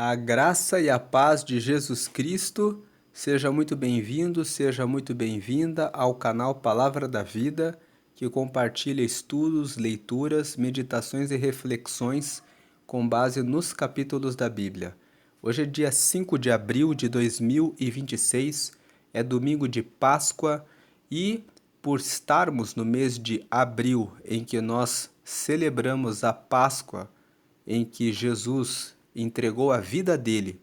A graça e a paz de Jesus Cristo, seja muito bem-vindo, seja muito bem-vinda ao canal Palavra da Vida, que compartilha estudos, leituras, meditações e reflexões com base nos capítulos da Bíblia. Hoje é dia 5 de abril de 2026, é domingo de Páscoa e, por estarmos no mês de abril, em que nós celebramos a Páscoa, em que Jesus entregou a vida dele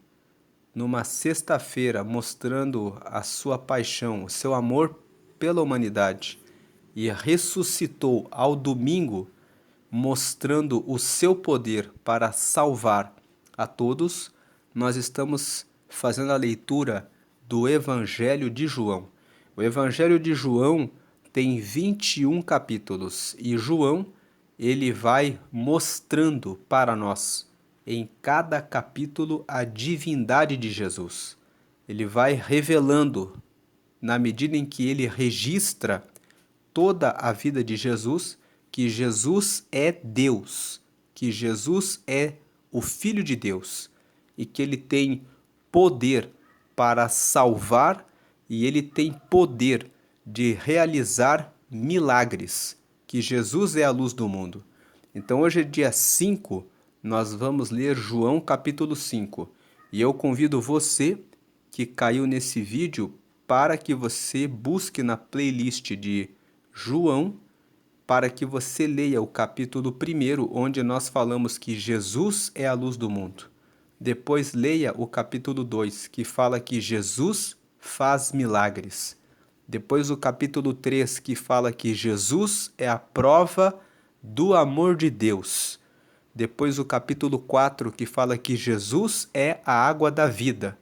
numa sexta-feira, mostrando a sua paixão, o seu amor pela humanidade, e ressuscitou ao domingo, mostrando o seu poder para salvar a todos, nós estamos fazendo a leitura do Evangelho de João. O Evangelho de João tem 21 capítulos e João ele vai mostrando para nós em cada capítulo a divindade de Jesus. Ele vai revelando, na medida em que ele registra toda a vida de Jesus, que Jesus é Deus, que Jesus é o Filho de Deus e que ele tem poder para salvar e ele tem poder de realizar milagres, que Jesus é a luz do mundo. Então hoje é dia 5, nós vamos ler João capítulo 5. E eu convido você que caiu nesse vídeo para que você busque na playlist de João, para que você leia o capítulo 1, onde nós falamos que Jesus é a luz do mundo. Depois leia o capítulo 2, que fala que Jesus faz milagres. Depois o capítulo 3, que fala que Jesus é a prova do amor de Deus. Depois o capítulo 4, que fala que Jesus é a água da vida.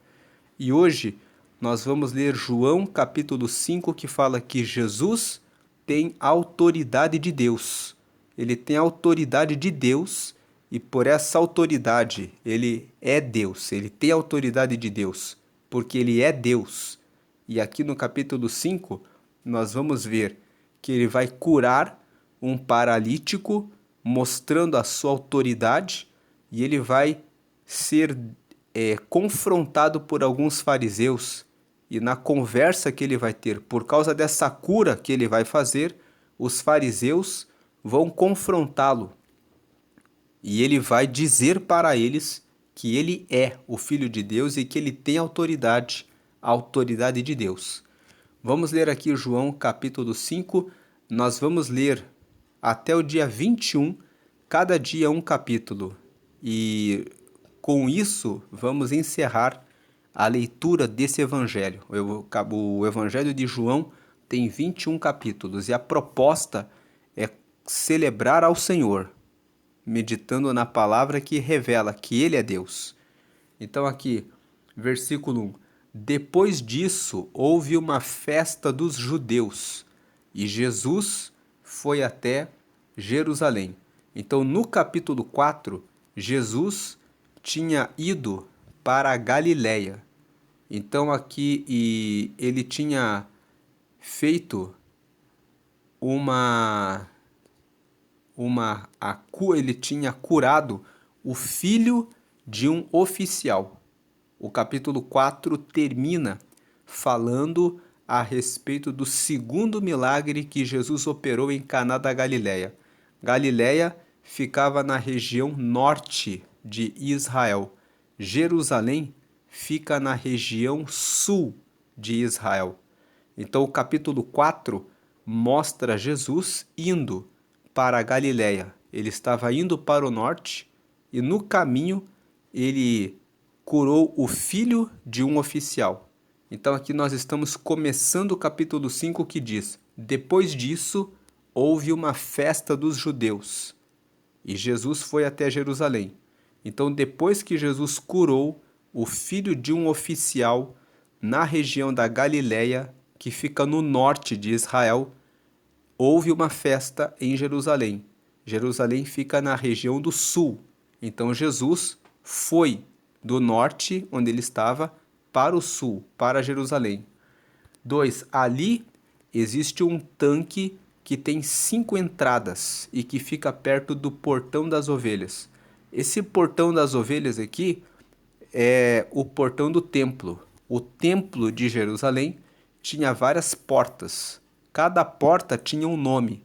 E hoje nós vamos ler João capítulo 5, que fala que Jesus tem autoridade de Deus. Ele tem autoridade de Deus e por essa autoridade ele é Deus. Ele tem autoridade de Deus porque ele é Deus. E aqui no capítulo 5 nós vamos ver que ele vai curar um paralítico, mostrando a sua autoridade, e ele vai ser confrontado por alguns fariseus, e na conversa que ele vai ter, por causa dessa cura que ele vai fazer, os fariseus vão confrontá-lo, e ele vai dizer para eles que ele é o Filho de Deus e que ele tem autoridade, a autoridade de Deus. Vamos ler aqui João capítulo 5, nós vamos ler até o dia 21, cada dia um capítulo. E com isso vamos encerrar a leitura desse evangelho. O evangelho de João tem 21 capítulos e a proposta é celebrar ao Senhor, meditando na palavra que revela que Ele é Deus. Então aqui, versículo 1. Depois disso, houve uma festa dos judeus e Jesus foi até Jerusalém. Então, no capítulo 4, Jesus tinha ido para a Galiléia. Então, aqui ele tinha feito ele tinha curado o filho de um oficial. O capítulo 4 termina falando a respeito do segundo milagre que Jesus operou em Caná da Galiléia. Galiléia ficava na região norte de Israel. Jerusalém fica na região sul de Israel. Então o capítulo 4 mostra Jesus indo para a Galiléia. Ele estava indo para o norte e no caminho ele curou o filho de um oficial. Então aqui nós estamos começando o capítulo 5 que diz: depois disso houve uma festa dos judeus e Jesus foi até Jerusalém. Então depois que Jesus curou o filho de um oficial na região da Galiléia, que fica no norte de Israel, houve uma festa em Jerusalém. Jerusalém fica na região do sul. Então Jesus foi do norte, onde ele estava, para o sul, para Jerusalém. 2. Ali existe um tanque que tem 5 entradas e que fica perto do portão das ovelhas. Esse portão das ovelhas aqui é o portão do templo. O templo de Jerusalém tinha várias portas. Cada porta tinha um nome.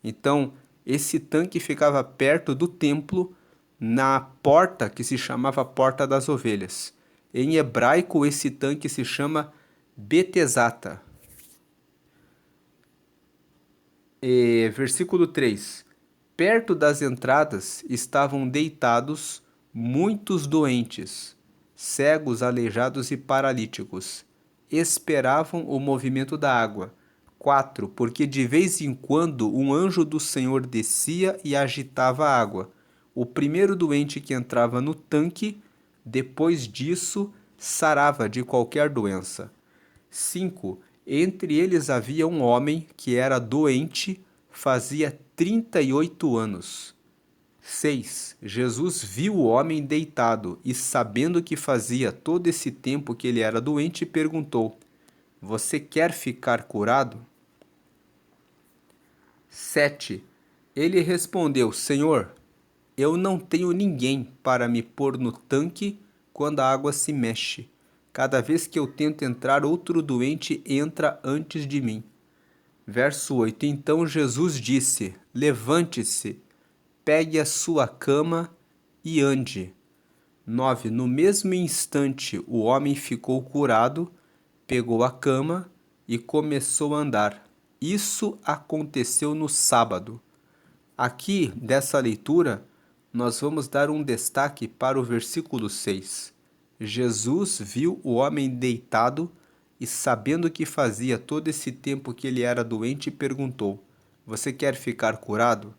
Então, esse tanque ficava perto do templo, na porta que se chamava Porta das Ovelhas. Em hebraico, esse tanque se chama Betesata. Versículo 3. Perto das entradas estavam deitados muitos doentes, cegos, aleijados e paralíticos. Esperavam o movimento da água. 4. Porque de vez em quando um anjo do Senhor descia e agitava a água. O primeiro doente que entrava no tanque, depois disso, sarava de qualquer doença. 5. Entre eles havia um homem que era doente, fazia 38 anos. 6. Jesus viu o homem deitado e, sabendo que fazia todo esse tempo que ele era doente, perguntou: Você quer ficar curado? 7. Ele respondeu: Senhor, eu não tenho ninguém para me pôr no tanque quando a água se mexe. Cada vez que eu tento entrar, outro doente entra antes de mim. Verso 8. Então Jesus disse: Levante-se, pegue a sua cama e ande. 9. No mesmo instante, o homem ficou curado, pegou a cama e começou a andar. Isso aconteceu no sábado. Aqui, dessa leitura, nós vamos dar um destaque para o versículo 6. Jesus viu o homem deitado e, sabendo que fazia todo esse tempo que ele era doente, perguntou: Você quer ficar curado?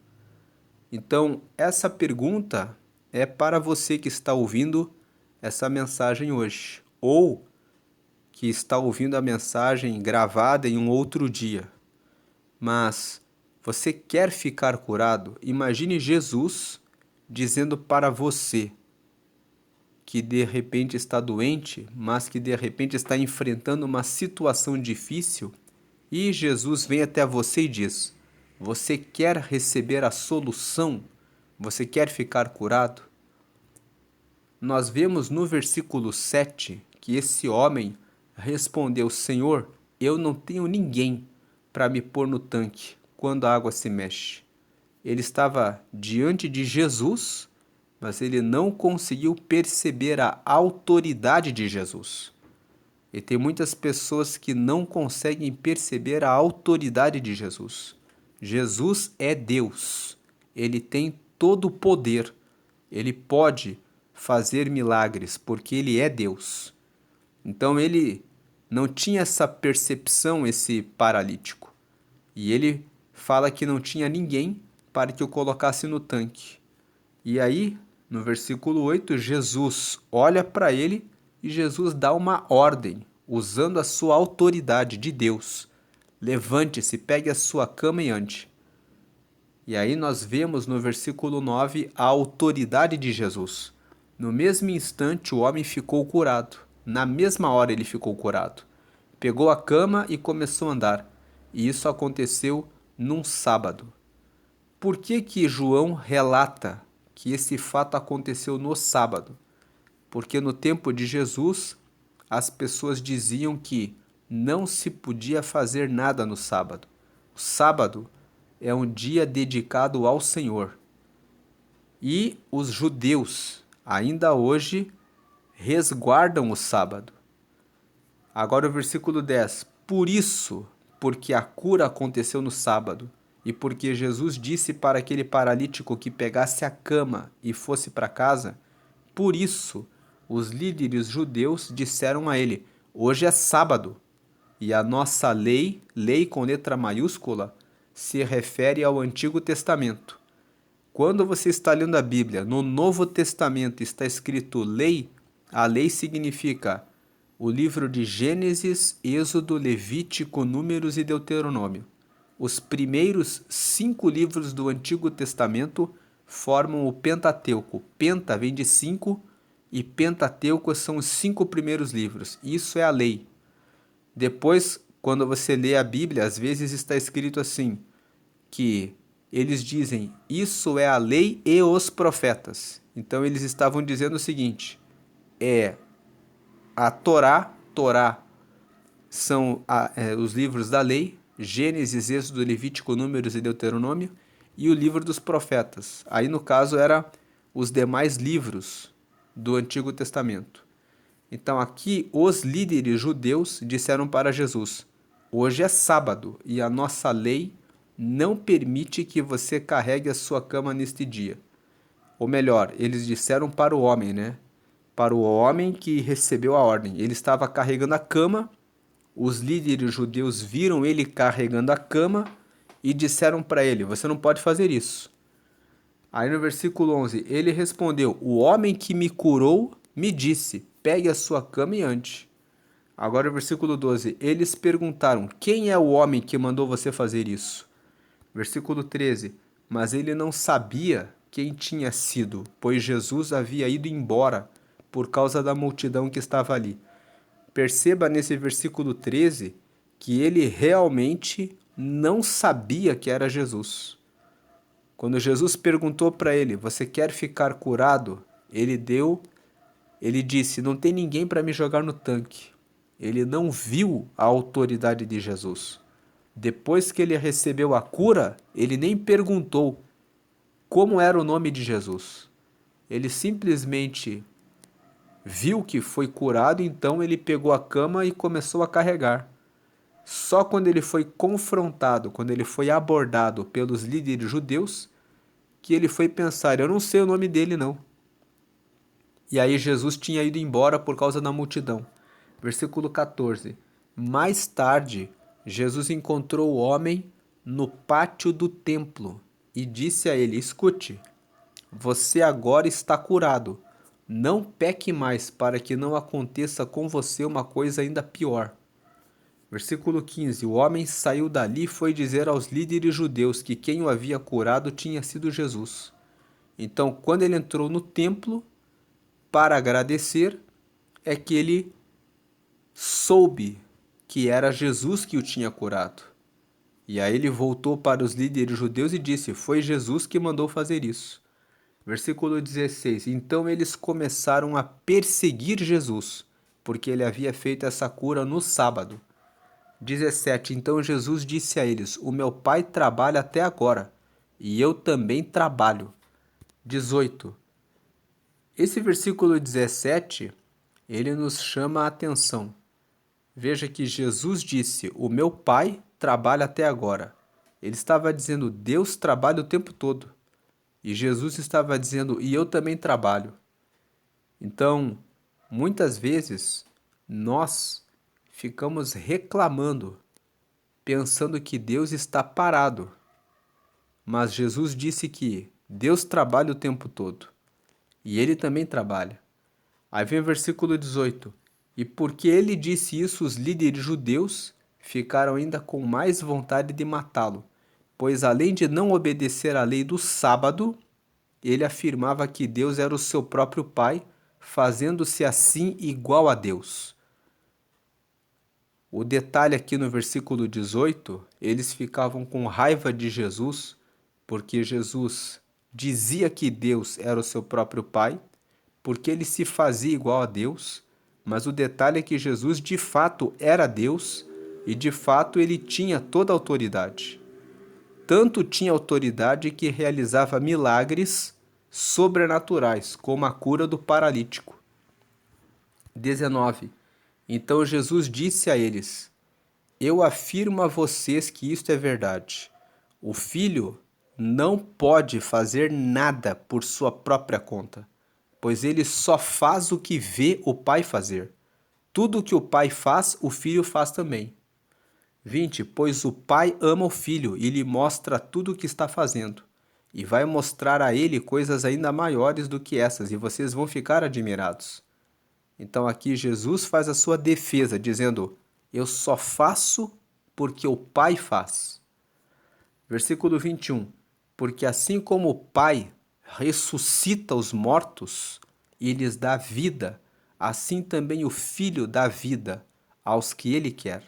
Então, essa pergunta é para você que está ouvindo essa mensagem hoje, ou que está ouvindo a mensagem gravada em um outro dia. Mas você quer ficar curado? Imagine Jesus dizendo para você que de repente está doente, mas que de repente está enfrentando uma situação difícil, e Jesus vem até você e diz: Você quer receber a solução? Você quer ficar curado? Nós vemos no versículo 7 que esse homem respondeu: Senhor, eu não tenho ninguém para me pôr no tanque quando a água se mexe. Ele estava diante de Jesus, mas ele não conseguiu perceber a autoridade de Jesus. E tem muitas pessoas que não conseguem perceber a autoridade de Jesus. Jesus é Deus. Ele tem todo o poder. Ele pode fazer milagres porque ele é Deus. Então ele não tinha essa percepção, esse paralítico. E ele fala que não tinha ninguém para que o colocasse no tanque. E aí, no versículo 8, Jesus olha para ele e Jesus dá uma ordem, usando a sua autoridade de Deus. Levante-se, pegue a sua cama e ande. E aí nós vemos no versículo 9 a autoridade de Jesus. No mesmo instante o homem ficou curado. Na mesma hora ele ficou curado. Pegou a cama e começou a andar. E isso aconteceu num sábado. Por que João relata que esse fato aconteceu no sábado? Porque no tempo de Jesus, as pessoas diziam que não se podia fazer nada no sábado. O sábado é um dia dedicado ao Senhor. E os judeus, ainda hoje, resguardam o sábado. Agora o versículo 10. Por isso, porque a cura aconteceu no sábado, e porque Jesus disse para aquele paralítico que pegasse a cama e fosse para casa, por isso os líderes judeus disseram a ele: Hoje é sábado, e a nossa lei, lei com letra maiúscula, se refere ao Antigo Testamento. Quando você está lendo a Bíblia, no Novo Testamento está escrito lei, a lei significa o livro de Gênesis, Êxodo, Levítico, Números e Deuteronômio. Os primeiros 5 livros do Antigo Testamento formam o Pentateuco. Penta vem de 5 e Pentateuco são os 5 primeiros livros. Isso é a lei. Depois, quando você lê a Bíblia, às vezes está escrito assim, que eles dizem, isso é a lei e os profetas. Então eles estavam dizendo o seguinte, é a Torá. Torá são os livros da lei, Gênesis, Êxodo, Levítico, Números e Deuteronômio, e o livro dos profetas. Aí, no caso, era os demais livros do Antigo Testamento. Então, aqui, os líderes judeus disseram para Jesus: hoje é sábado e a nossa lei não permite que você carregue a sua cama neste dia. Ou melhor, eles disseram para o homem, né? Para o homem que recebeu a ordem. Ele estava carregando a cama, os líderes judeus viram ele carregando a cama e disseram para ele: você não pode fazer isso. Aí no versículo 11, ele respondeu: o homem que me curou me disse: pegue a sua cama e ande. Agora o versículo 12, eles perguntaram: quem é o homem que mandou você fazer isso? Versículo 13, mas ele não sabia quem tinha sido, pois Jesus havia ido embora por causa da multidão que estava ali. Perceba nesse versículo 13 que ele realmente não sabia que era Jesus. Quando Jesus perguntou para ele: você quer ficar curado? Ele disse: não tem ninguém para me jogar no tanque. Ele não viu a autoridade de Jesus. Depois que ele recebeu a cura, ele nem perguntou como era o nome de Jesus. Ele simplesmente viu que foi curado, então ele pegou a cama e começou a carregar. Só quando ele foi confrontado, quando ele foi abordado pelos líderes judeus, que ele foi pensar: eu não sei o nome dele não. E aí Jesus tinha ido embora por causa da multidão. Versículo 14. Mais tarde, Jesus encontrou o homem no pátio do templo e disse a ele: escute, você agora está curado. Não peque mais para que não aconteça com você uma coisa ainda pior. Versículo 15. O homem saiu dali e foi dizer aos líderes judeus que quem o havia curado tinha sido Jesus. Então, quando ele entrou no templo para agradecer, é que ele soube que era Jesus que o tinha curado. E aí ele voltou para os líderes judeus e disse: foi Jesus que mandou fazer isso. Versículo 16. Então eles começaram a perseguir Jesus, porque ele havia feito essa cura no sábado. 17. Então Jesus disse a eles: o meu pai trabalha até agora, e eu também trabalho. 18. Esse versículo 17, ele nos chama a atenção. Veja que Jesus disse: o meu pai trabalha até agora. Ele estava dizendo: Deus trabalha o tempo todo. E Jesus estava dizendo: e eu também trabalho. Então, muitas vezes, nós ficamos reclamando, pensando que Deus está parado. Mas Jesus disse que Deus trabalha o tempo todo. E ele também trabalha. Aí vem o versículo 18. E porque ele disse isso, os líderes judeus ficaram ainda com mais vontade de matá-lo, pois além de não obedecer à lei do sábado, ele afirmava que Deus era o seu próprio Pai, fazendo-se assim igual a Deus. O detalhe aqui no versículo 18, eles ficavam com raiva de Jesus, porque Jesus dizia que Deus era o seu próprio Pai, porque ele se fazia igual a Deus, mas o detalhe é que Jesus de fato era Deus e de fato ele tinha toda a autoridade. Tanto tinha autoridade que realizava milagres sobrenaturais, como a cura do paralítico. 19. Então Jesus disse a eles: eu afirmo a vocês que isto é verdade. O filho não pode fazer nada por sua própria conta, pois ele só faz o que vê o pai fazer. Tudo o que o pai faz, o filho faz também. 20. Pois o pai ama o filho e lhe mostra tudo o que está fazendo. E vai mostrar a ele coisas ainda maiores do que essas, e vocês vão ficar admirados. Então aqui Jesus faz a sua defesa, dizendo: eu só faço porque o pai faz. Versículo 21. Porque assim como o pai ressuscita os mortos e lhes dá vida, assim também o filho dá vida aos que ele quer.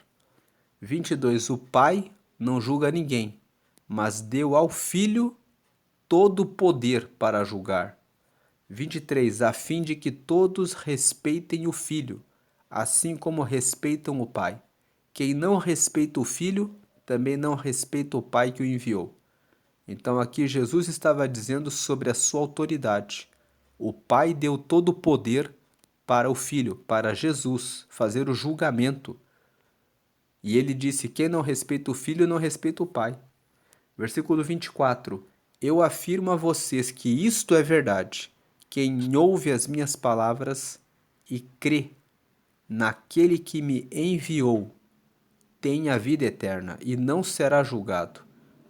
22. O pai não julga ninguém, mas deu ao filho todo o poder para julgar. 23. A fim de que todos respeitem o Filho, assim como respeitam o Pai. Quem não respeita o Filho, também não respeita o Pai que o enviou. Então aqui Jesus estava dizendo sobre a sua autoridade. O Pai deu todo o poder para o Filho, para Jesus, fazer o julgamento. E ele disse: quem não respeita o Filho, não respeita o Pai. Versículo 24. Eu afirmo a vocês que isto é verdade. Quem ouve as minhas palavras e crê naquele que me enviou tem a vida eterna e não será julgado,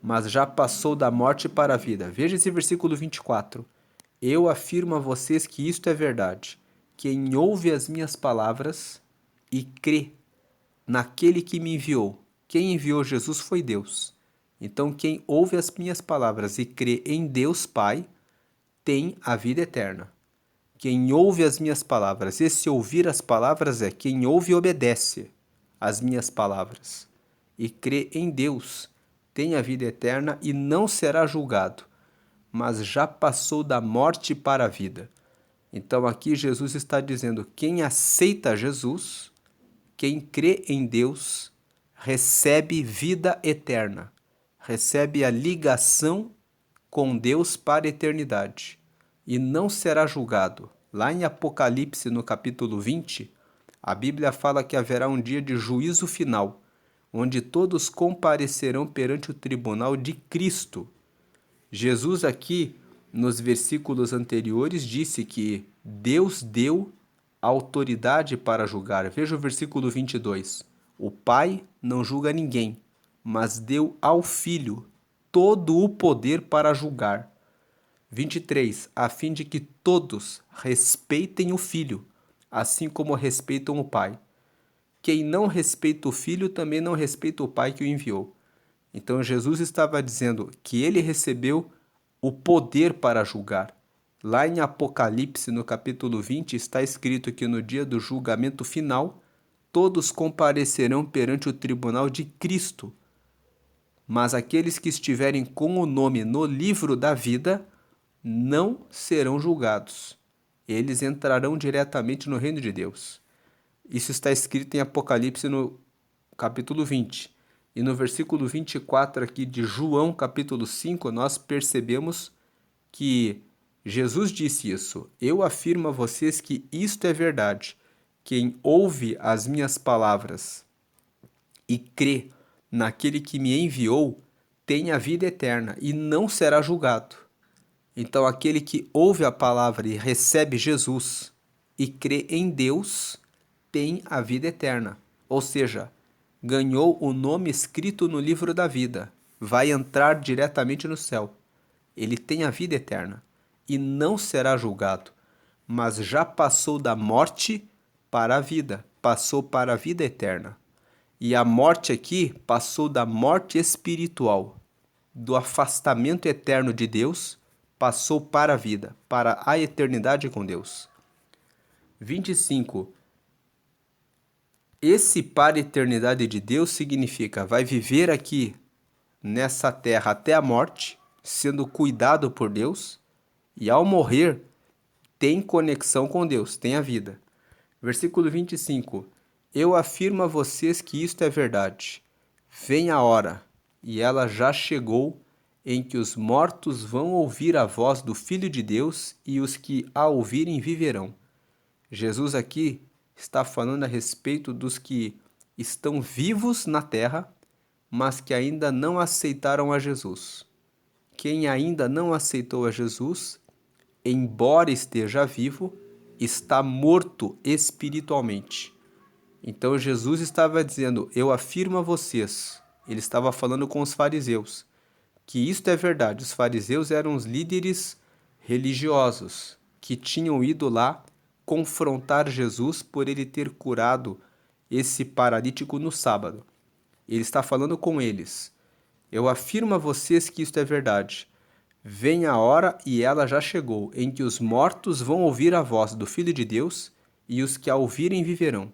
mas já passou da morte para a vida. Veja esse versículo 24. Eu afirmo a vocês que isto é verdade. Quem ouve as minhas palavras e crê naquele que me enviou. Quem enviou Jesus foi Deus. Então, quem ouve as minhas palavras e crê em Deus Pai, tem a vida eterna. Quem ouve as minhas palavras, esse ouvir as palavras é quem ouve e obedece as minhas palavras e crê em Deus, tem a vida eterna e não será julgado, mas já passou da morte para a vida. Então aqui Jesus está dizendo: quem aceita Jesus, quem crê em Deus, recebe vida eterna, recebe a ligação com Deus para a eternidade e não será julgado. Lá em Apocalipse, no capítulo 20, a Bíblia fala que haverá um dia de juízo final, onde todos comparecerão perante o tribunal de Cristo. Jesus aqui, nos versículos anteriores, disse que Deus deu autoridade para julgar. Veja o versículo 22. O Pai não julga ninguém, mas deu ao Filho todo o poder para julgar. 23. A fim de que todos respeitem o Filho, assim como respeitam o Pai. Quem não respeita o Filho também não respeita o Pai que o enviou. Então Jesus estava dizendo que ele recebeu o poder para julgar. Lá em Apocalipse, no capítulo 20, está escrito que no dia do julgamento final, todos comparecerão perante o tribunal de Cristo. Mas aqueles que estiverem com o nome no livro da vida não serão julgados. Eles entrarão diretamente no reino de Deus. Isso está escrito em Apocalipse no capítulo 20. E no versículo 24 aqui de João, capítulo 5, nós percebemos que Jesus disse isso. Eu afirmo a vocês que isto é verdade. Quem ouve as minhas palavras e crê naquele que me enviou tem a vida eterna e não será julgado. Então, aquele que ouve a palavra e recebe Jesus e crê em Deus tem a vida eterna. Ou seja, ganhou o nome escrito no livro da vida, vai entrar diretamente no céu. Ele tem a vida eterna e não será julgado, mas já passou da morte para a vida, passou para a vida eterna. E a morte aqui passou da morte espiritual, do afastamento eterno de Deus, passou para a vida, para a eternidade com Deus. 25. Esse para a eternidade de Deus significa vai viver aqui nessa terra até a morte, sendo cuidado por Deus, e ao morrer tem conexão com Deus, tem a vida. Versículo 25. Eu afirmo a vocês que isto é verdade. Vem a hora, e ela já chegou, em que os mortos vão ouvir a voz do Filho de Deus, e os que a ouvirem viverão. Jesus aqui está falando a respeito dos que estão vivos na terra, mas que ainda não aceitaram a Jesus. Quem ainda não aceitou a Jesus, embora esteja vivo, está morto espiritualmente. Então Jesus estava dizendo: eu afirmo a vocês, ele estava falando com os fariseus, que isto é verdade. Os fariseus eram os líderes religiosos que tinham ido lá confrontar Jesus por ele ter curado esse paralítico no sábado. Ele está falando com eles: eu afirmo a vocês que isto é verdade. Vem a hora, e ela já chegou, em que os mortos vão ouvir a voz do Filho de Deus, e os que a ouvirem viverão.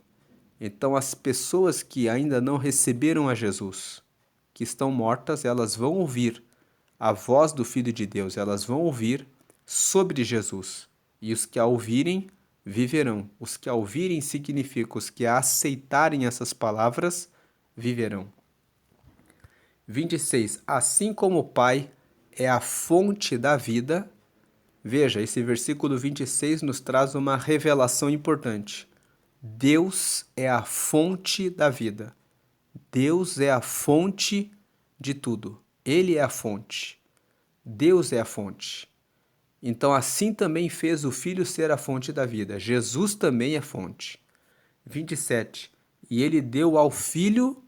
Então as pessoas que ainda não receberam a Jesus, que estão mortas, elas vão ouvir a voz do Filho de Deus, elas vão ouvir sobre Jesus. e os que a ouvirem viverão. Os que a ouvirem significa os que a aceitarem essas palavras viverão. 26. Assim como o Pai é a fonte da vida. Veja, esse versículo 26 nos traz uma revelação importante. Deus é a fonte da vida. Deus é a fonte de tudo. Ele é a fonte. Deus é a fonte. Então, assim também fez o Filho ser a fonte da vida. Jesus também é fonte. 27. E ele deu ao Filho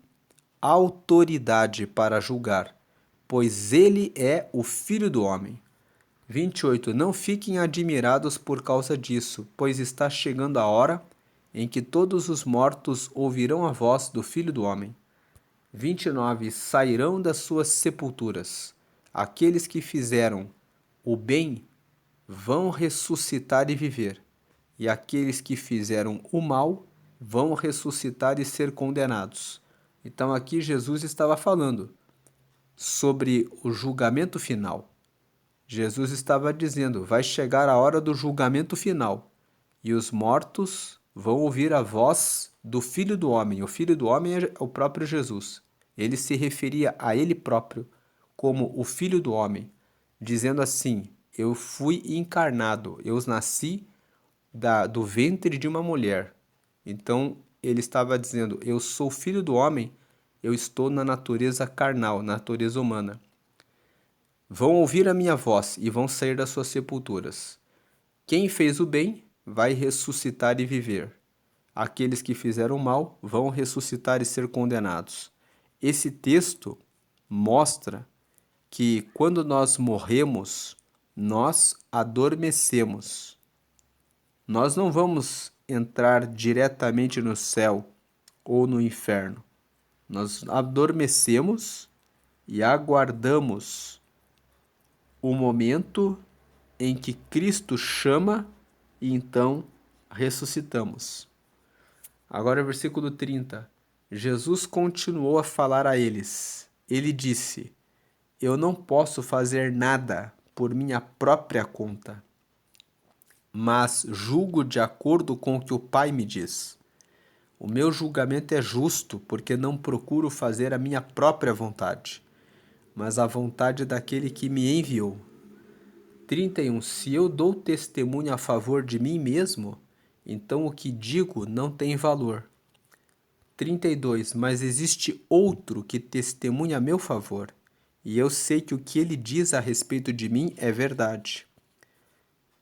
autoridade para julgar, pois ele é o Filho do homem. 28. Não fiquem admirados por causa disso, pois está chegando a hora em que todos os mortos ouvirão a voz do Filho do homem. 29. Sairão das suas sepulturas. Aqueles que fizeram o bem vão ressuscitar e viver, e aqueles que fizeram o mal vão ressuscitar e ser condenados. Então aqui Jesus estava falando sobre o julgamento final. Jesus estava dizendo, vai chegar a hora do julgamento final, e os mortos vão ouvir a voz do Filho do Homem. O Filho do Homem é o próprio Jesus. Ele se referia a ele próprio como o Filho do Homem, dizendo assim, eu fui encarnado, eu nasci do ventre de uma mulher. Então, ele estava dizendo, eu sou filho do homem, eu estou na natureza carnal, na natureza humana. Vão ouvir a minha voz e vão sair das suas sepulturas. Quem fez o bem vai ressuscitar e viver. Aqueles que fizeram o mal vão ressuscitar e ser condenados. Esse texto mostra que quando nós morremos, nós adormecemos. Nós não vamos entrar diretamente no céu ou no inferno. Nós adormecemos e aguardamos o momento em que Cristo chama e então ressuscitamos. Agora, versículo 30. Jesus continuou a falar a eles. Ele disse, eu não posso fazer nada por minha própria conta, mas julgo de acordo com o que o Pai me diz. O meu julgamento é justo, porque não procuro fazer a minha própria vontade, mas a vontade daquele que me enviou. 31. Se eu dou testemunho a favor de mim mesmo, então o que digo não tem valor. 32. Mas existe outro que testemunha a meu favor, e eu sei que o que ele diz a respeito de mim é verdade.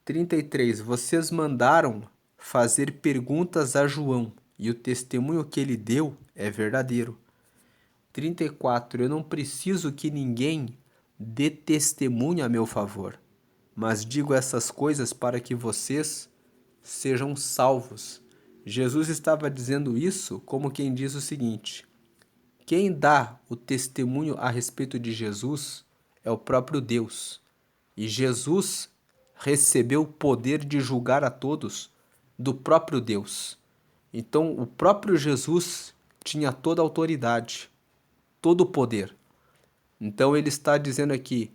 33. Vocês mandaram fazer perguntas a João, e o testemunho que ele deu é verdadeiro. 34. Eu não preciso que ninguém dê testemunho a meu favor, mas digo essas coisas para que vocês sejam salvos. Jesus estava dizendo isso como quem diz o seguinte: quem dá o testemunho a respeito de Jesus é o próprio Deus. E Jesus recebeu o poder de julgar a todos do próprio Deus. Então, o próprio Jesus tinha toda a autoridade, todo o poder. Então, ele está dizendo aqui,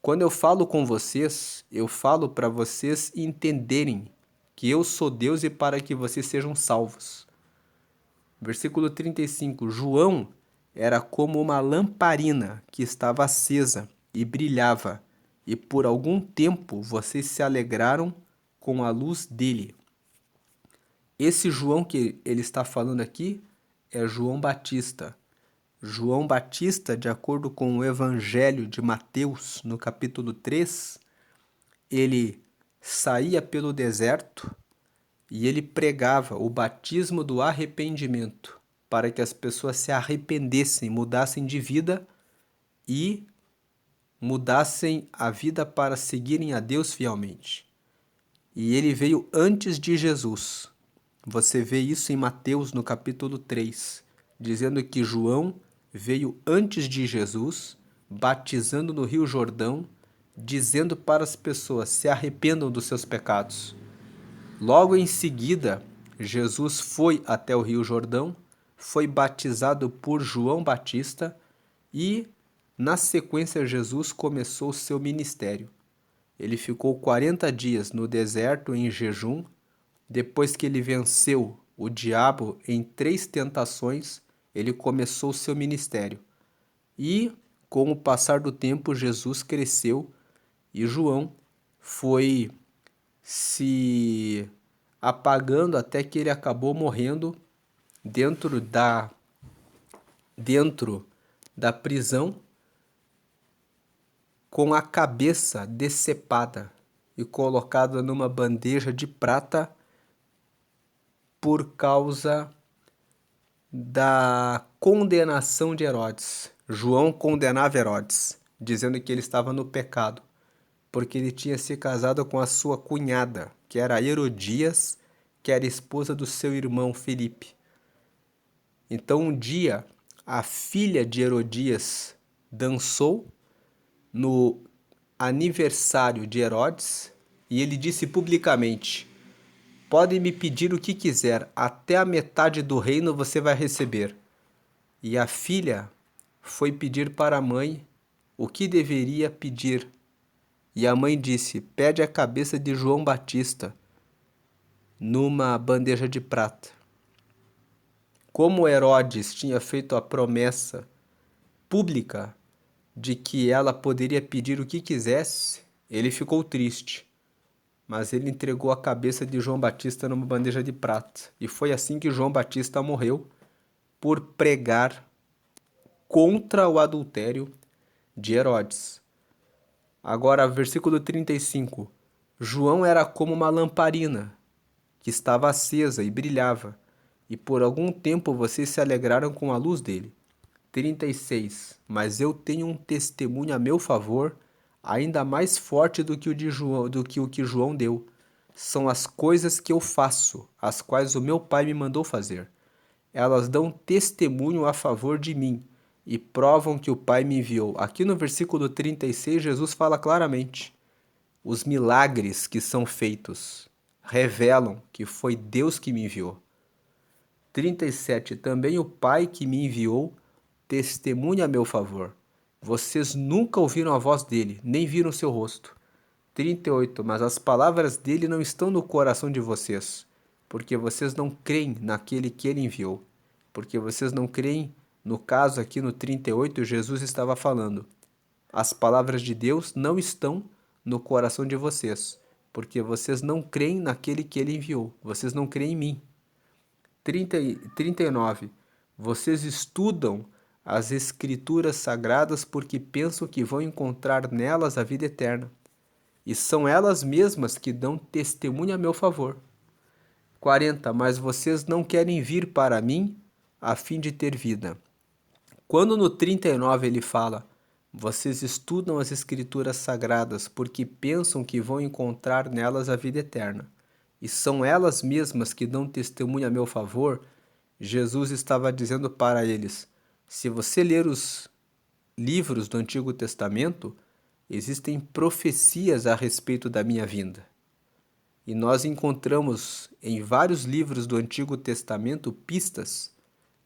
quando eu falo com vocês, eu falo para vocês entenderem que eu sou Deus e para que vocês sejam salvos. Versículo 35. João era como uma lamparina que estava acesa e brilhava, e por algum tempo vocês se alegraram com a luz dele. Esse João que ele está falando aqui é João Batista. João Batista, de acordo com o Evangelho de Mateus, no capítulo 3, ele saía pelo deserto e ele pregava o batismo do arrependimento para que as pessoas se arrependessem, mudassem de vida e mudassem a vida para seguirem a Deus fielmente. E ele veio antes de Jesus. Você vê isso em Mateus, no capítulo 3, dizendo que João veio antes de Jesus, batizando no Rio Jordão, dizendo para as pessoas, se arrependam dos seus pecados. Logo em seguida, Jesus foi até o Rio Jordão, foi batizado por João Batista e, na sequência, Jesus começou o seu ministério. Ele ficou 40 dias no deserto em jejum. Depois que ele venceu o diabo em 3 tentações, ele começou o seu ministério. E, com o passar do tempo, Jesus cresceu e João foi se apagando até que ele acabou morrendo dentro da dentro da prisão com a cabeça decepada e colocada numa bandeja de prata por causa da condenação de Herodes. João condenava Herodes, dizendo que ele estava no pecado, porque ele tinha se casado com a sua cunhada, que era Herodias, que era esposa do seu irmão Filipe. Então um dia a filha de Herodias dançou no aniversário de Herodes e ele disse publicamente: "Podem me pedir o que quiser, até a metade do reino você vai receber." E a filha foi pedir para a mãe o que deveria pedir. E a mãe disse: "Pede a cabeça de João Batista numa bandeja de prata." Como Herodes tinha feito a promessa pública de que ela poderia pedir o que quisesse, ele ficou triste. Mas ele entregou a cabeça de João Batista numa bandeja de prata. E foi assim que João Batista morreu, por pregar contra o adultério de Herodes. Agora, versículo 35. João era como uma lamparina que estava acesa e brilhava, e por algum tempo vocês se alegraram com a luz dele. 36. Mas eu tenho um testemunho a meu favor, ainda mais forte do que o de João, o que João deu. São as coisas que eu faço, as quais o meu Pai me mandou fazer. Elas dão testemunho a favor de mim e provam que o Pai me enviou. Aqui no versículo 36, Jesus fala claramente: os milagres que são feitos revelam que foi Deus que me enviou. 37. Também o Pai que me enviou testemunha a meu favor. Vocês nunca ouviram a voz dele, nem viram seu rosto. 38. Mas as palavras dele não estão no coração de vocês, porque vocês não creem naquele que ele enviou. Porque vocês não creem, no caso aqui no 38, Jesus estava falando: as palavras de Deus não estão no coração de vocês, porque vocês não creem naquele que ele enviou. Vocês não creem em mim. 39. Vocês estudam as escrituras sagradas porque pensam que vão encontrar nelas a vida eterna. E são elas mesmas que dão testemunho a meu favor. 40. Mas vocês não querem vir para mim a fim de ter vida. Quando no 39 ele fala: vocês estudam as escrituras sagradas porque pensam que vão encontrar nelas a vida eterna, e são elas mesmas que dão testemunho a meu favor, Jesus estava dizendo para eles: se você ler os livros do Antigo Testamento, existem profecias a respeito da minha vinda. E nós encontramos em vários livros do Antigo Testamento pistas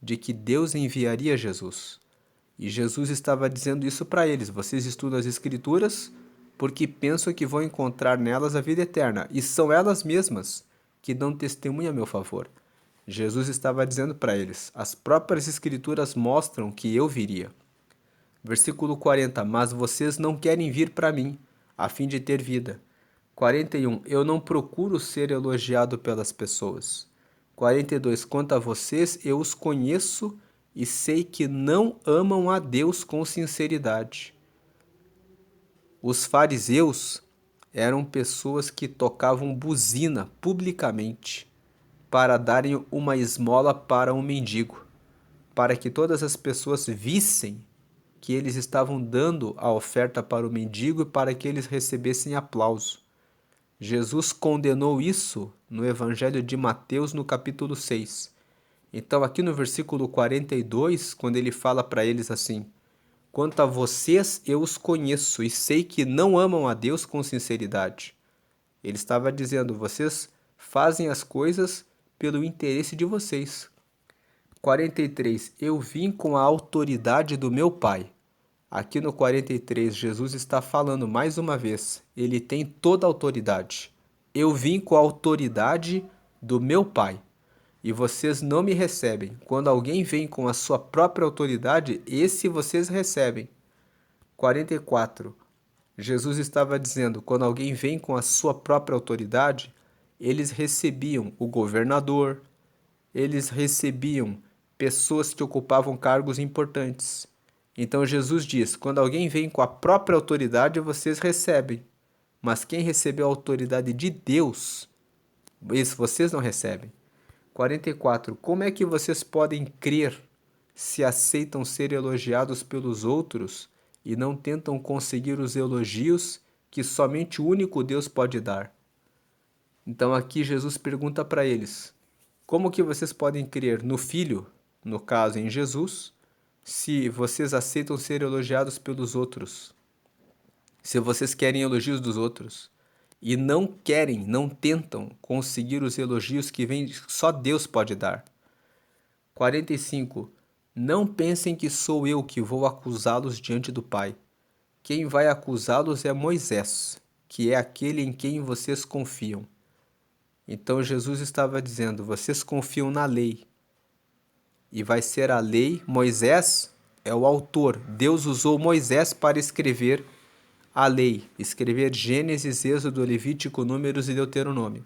de que Deus enviaria Jesus. E Jesus estava dizendo isso para eles: vocês estudam as Escrituras porque pensam que vão encontrar nelas a vida eterna, e são elas mesmas que dão testemunho a meu favor. Jesus estava dizendo para eles: as próprias Escrituras mostram que eu viria. Versículo 40. Mas vocês não querem vir para mim, a fim de ter vida. 41. Eu não procuro ser elogiado pelas pessoas. 42. Quanto a vocês, eu os conheço e sei que não amam a Deus com sinceridade. Os fariseus eram pessoas que tocavam buzina publicamente para darem uma esmola para um mendigo, para que todas as pessoas vissem que eles estavam dando a oferta para o mendigo e para que eles recebessem aplauso. Jesus condenou isso no Evangelho de Mateus, no capítulo 6. Então, aqui no versículo 42, quando ele fala para eles assim: quanto a vocês, eu os conheço e sei que não amam a Deus com sinceridade. Ele estava dizendo: vocês fazem as coisas pelo interesse de vocês. 43. Eu vim com a autoridade do meu Pai. Aqui no 43, Jesus está falando mais uma vez, ele tem toda a autoridade. Eu vim com a autoridade do meu Pai, e vocês não me recebem. Quando alguém vem com a sua própria autoridade, esse vocês recebem. 44. Jesus estava dizendo, quando alguém vem com a sua própria autoridade, eles recebiam o governador, eles recebiam pessoas que ocupavam cargos importantes. Então Jesus diz, quando alguém vem com a própria autoridade, vocês recebem. Mas quem recebeu a autoridade de Deus, isso vocês não recebem. 44. Como é que vocês podem crer se aceitam ser elogiados pelos outros e não tentam conseguir os elogios que somente o único Deus pode dar? Então aqui Jesus pergunta para eles: como que vocês podem crer no Filho, no caso em Jesus, se vocês aceitam ser elogiados pelos outros? Se vocês querem elogios dos outros e não querem, não tentam conseguir os elogios que vem, só Deus pode dar. 45. Não pensem que sou eu que vou acusá-los diante do Pai. Quem vai acusá-los é Moisés, que é aquele em quem vocês confiam. Então Jesus estava dizendo, vocês confiam na lei. E vai ser a lei, Moisés é o autor. Deus usou Moisés para escrever a lei, escrever Gênesis, Êxodo, Levítico, Números e Deuteronômio.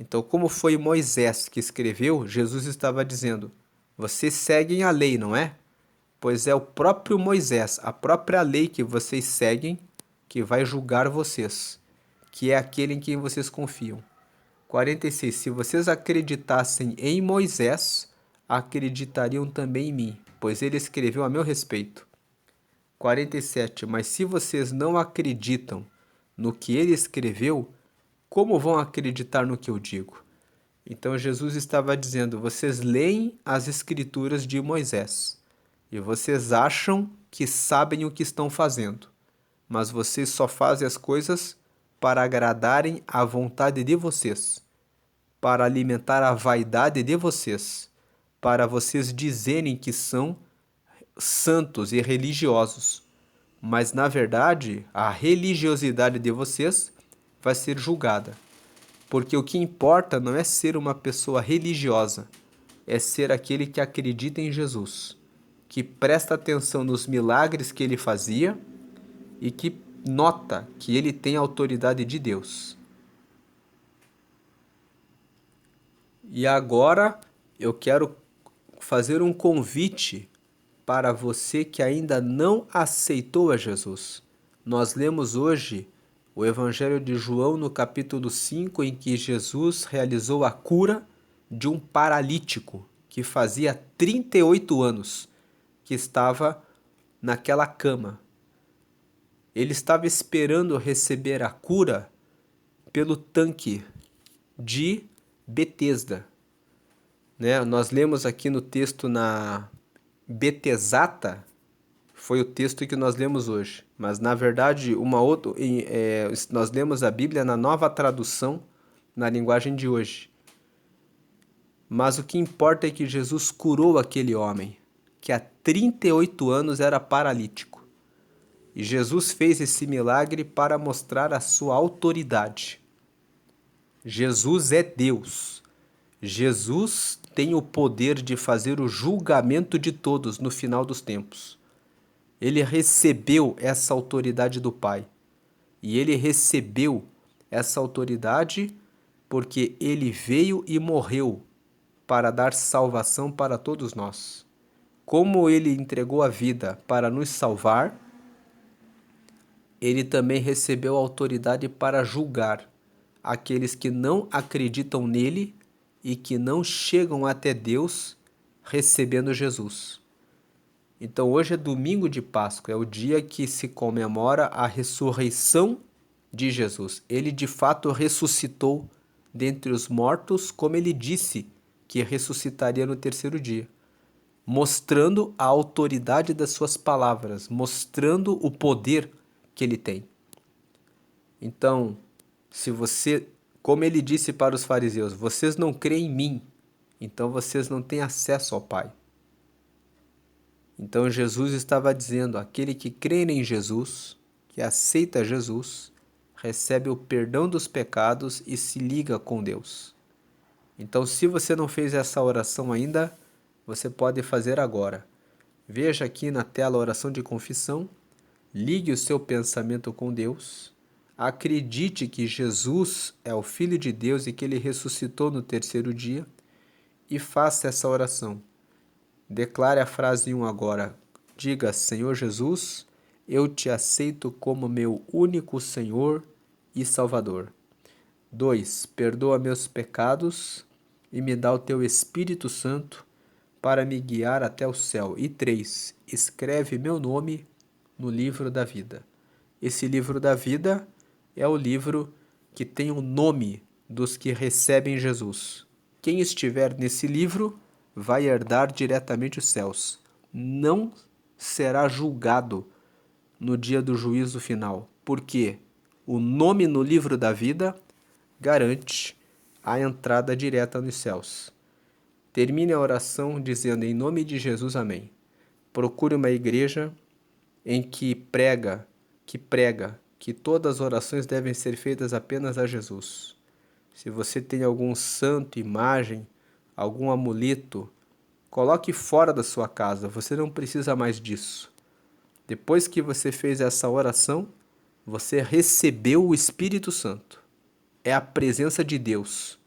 Então, como foi Moisés que escreveu, Jesus estava dizendo, vocês seguem a lei, não é? Pois é o próprio Moisés, a própria lei que vocês seguem, que vai julgar vocês, que é aquele em quem vocês confiam. 46. Se vocês acreditassem em Moisés, acreditariam também em mim, pois ele escreveu a meu respeito. 47. Mas se vocês não acreditam no que ele escreveu, como vão acreditar no que eu digo? Então Jesus estava dizendo, vocês leem as escrituras de Moisés e vocês acham que sabem o que estão fazendo, mas vocês só fazem as coisas para agradarem à vontade de vocês, para alimentar a vaidade de vocês, para vocês dizerem que são santos e religiosos. Mas na verdade, a religiosidade de vocês vai ser julgada. Porque o que importa não é ser uma pessoa religiosa, é ser aquele que acredita em Jesus, que presta atenção nos milagres que ele fazia e que nota que ele tem a autoridade de Deus. E agora eu quero fazer um convite para você que ainda não aceitou a Jesus. Nós lemos hoje o Evangelho de João no capítulo 5, em que Jesus realizou a cura de um paralítico que fazia 38 anos que estava naquela cama. Ele estava esperando receber a cura pelo tanque de Betesda. Né? Nós lemos aqui no texto na Betesata, foi o texto que nós lemos hoje. Mas, na verdade, nós lemos a Bíblia na nova tradução, na linguagem de hoje. Mas o que importa é que Jesus curou aquele homem, que há 38 anos era paralítico. E Jesus fez esse milagre para mostrar a sua autoridade. Jesus é Deus. Jesus tem o poder de fazer o julgamento de todos no final dos tempos. Ele recebeu essa autoridade do Pai. E ele recebeu essa autoridade porque ele veio e morreu para dar salvação para todos nós. Como ele entregou a vida para nos salvar, ele também recebeu autoridade para julgar aqueles que não acreditam nele e que não chegam até Deus recebendo Jesus. Então hoje é domingo de Páscoa, é o dia que se comemora a ressurreição de Jesus. Ele de fato ressuscitou dentre os mortos, como ele disse que ressuscitaria no terceiro dia, mostrando a autoridade das suas palavras, mostrando o poder que ele tem. Então, se você, como ele disse para os fariseus, vocês não creem em mim, então vocês não têm acesso ao Pai. Então Jesus estava dizendo, aquele que crê em Jesus, que aceita Jesus, recebe o perdão dos pecados e se liga com Deus. Então, se você não fez essa oração ainda, você pode fazer agora. Veja aqui na tela a oração de confissão, ligue o seu pensamento com Deus, acredite que Jesus é o Filho de Deus e que Ele ressuscitou no terceiro dia e faça essa oração. Declare a frase 1 agora. Diga, Senhor Jesus, eu te aceito como meu único Senhor e Salvador. 2. Perdoa meus pecados e me dá o teu Espírito Santo para me guiar até o céu. E 3. Escreve meu nome no livro da vida. Esse livro da vida é o livro que tem o nome dos que recebem Jesus. Quem estiver nesse livro vai herdar diretamente os céus. Não será julgado no dia do juízo final, porque o nome no livro da vida garante a entrada direta nos céus. Termine a oração dizendo em nome de Jesus, amém. Procure uma igreja em que prega que todas as orações devem ser feitas apenas a Jesus. Se você tem algum santo, imagem, algum amuleto, coloque fora da sua casa, você não precisa mais disso. Depois que você fez essa oração, você recebeu o Espírito Santo. É a presença de Deus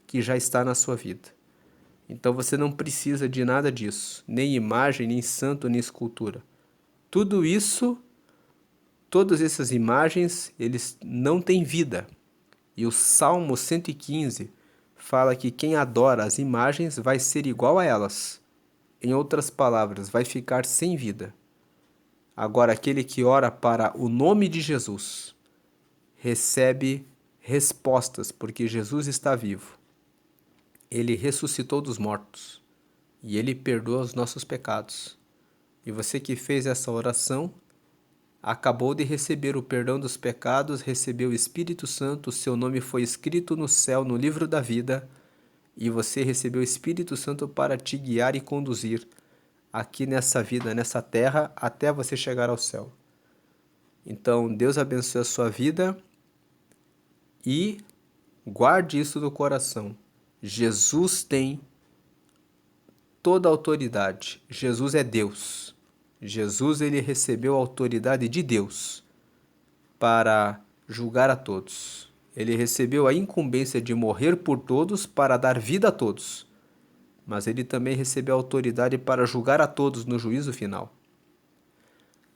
que já está na sua vida. Então você não precisa de nada disso, nem imagem, nem santo, nem escultura. Tudo isso, todas essas imagens, eles não têm vida. E o Salmo 115 fala que quem adora as imagens vai ser igual a elas. Em outras palavras, vai ficar sem vida. Agora, aquele que ora para o nome de Jesus recebe respostas, porque Jesus está vivo. Ele ressuscitou dos mortos e ele perdoa os nossos pecados. E você que fez essa oração acabou de receber o perdão dos pecados, recebeu o Espírito Santo, o seu nome foi escrito no céu, no livro da vida, e você recebeu o Espírito Santo para te guiar e conduzir aqui nessa vida, nessa terra, até você chegar ao céu. Então, Deus abençoe a sua vida e guarde isso no coração. Jesus tem toda a autoridade. Jesus é Deus. Jesus, ele recebeu a autoridade de Deus para julgar a todos. Ele recebeu a incumbência de morrer por todos para dar vida a todos. Mas ele também recebeu a autoridade para julgar a todos no juízo final.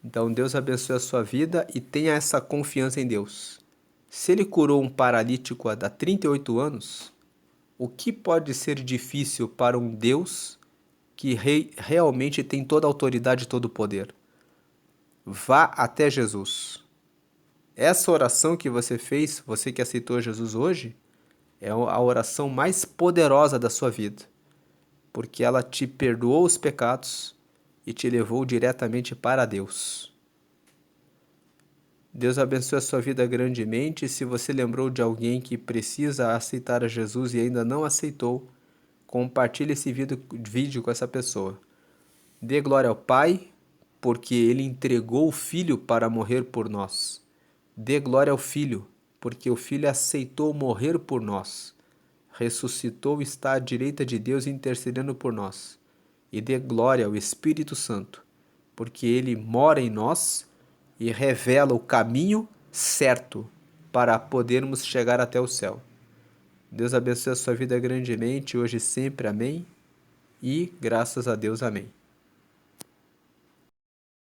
Então Deus abençoe a sua vida e tenha essa confiança em Deus. Se ele curou um paralítico há 38 anos, o que pode ser difícil para um Deus que realmente tem toda a autoridade e todo o poder? Vá até Jesus. Essa oração que você fez, você que aceitou Jesus hoje, é a oração mais poderosa da sua vida, porque ela te perdoou os pecados e te levou diretamente para Deus. Deus abençoe a sua vida grandemente. Se você lembrou de alguém que precisa aceitar a Jesus e ainda não aceitou, compartilhe esse vídeo com essa pessoa. Dê glória ao Pai, porque Ele entregou o Filho para morrer por nós. Dê glória ao Filho, porque o Filho aceitou morrer por nós. Ressuscitou e está à direita de Deus intercedendo por nós. E dê glória ao Espírito Santo, porque Ele mora em nós e revela o caminho certo para podermos chegar até o céu. Deus abençoe a sua vida grandemente, hoje e sempre, amém. E graças a Deus, amém.